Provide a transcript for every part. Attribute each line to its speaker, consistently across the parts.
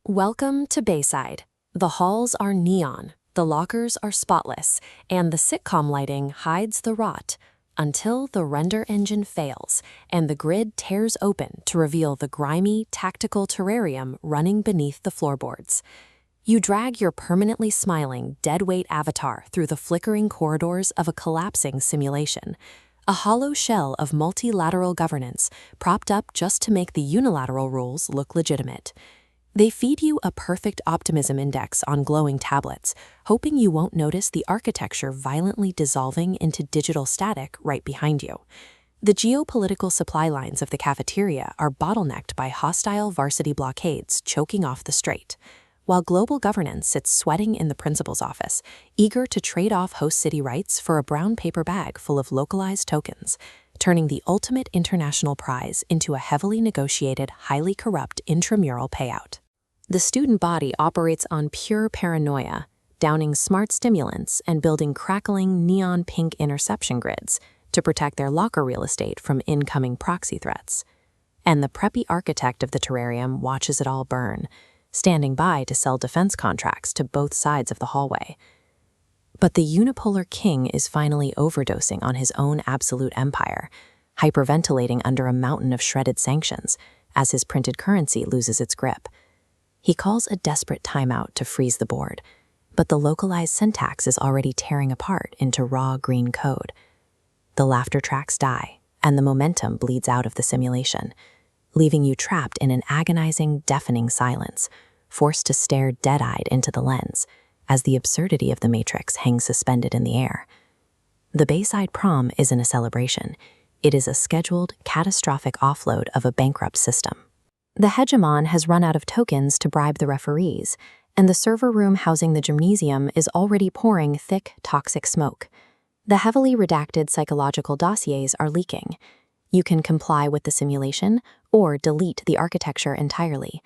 Speaker 1: Welcome to Bayside. The halls are neon, the lockers are spotless, and the sitcom lighting hides the rot until the render engine fails and the grid tears open to reveal the grimy, tactical terrarium running beneath the floorboards. You drag your permanently smiling, deadweight avatar through the flickering corridors of a collapsing simulation, a hollow shell of multilateral governance propped up just to make the unilateral rules look legitimate. They feed you a perfect optimism index on glowing tablets, hoping you won't notice the architecture violently dissolving into digital static right behind you. The geopolitical supply lines of the cafeteria are bottlenecked by hostile varsity blockades choking off the strait, while global governance sits sweating in the principal's office, eager to trade off host city rights for a brown paper bag full of localized tokens, turning the ultimate international prize into a heavily negotiated, highly corrupt intramural payout. The student body operates on pure paranoia, downing smart stimulants and building crackling neon pink interception grids to protect their locker real estate from incoming proxy threats. And the preppy architect of the terrarium watches it all burn, standing by to sell defense contracts to both sides of the hallway. But the unipolar king is finally overdosing on his own absolute empire, hyperventilating under a mountain of shredded sanctions as his printed currency loses its grip. He calls a desperate timeout to freeze the board, but the localized syntax is already tearing apart into raw green code. The laughter tracks die, and the momentum bleeds out of the simulation, leaving you trapped in an agonizing, deafening silence, forced to stare dead-eyed into the lens as the absurdity of the matrix hangs suspended in the air. The Bayside prom isn't a celebration. It is a scheduled, catastrophic offload of a bankrupt system. The hegemon has run out of tokens to bribe the referees, and the server room housing the gymnasium is already pouring thick, toxic smoke. The heavily redacted psychological dossiers are leaking. You can comply with the simulation or delete the architecture entirely.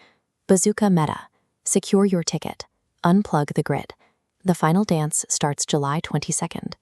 Speaker 1: Bazooka Meta. Secure your ticket. Unplug the grid. The final dance starts July 22nd.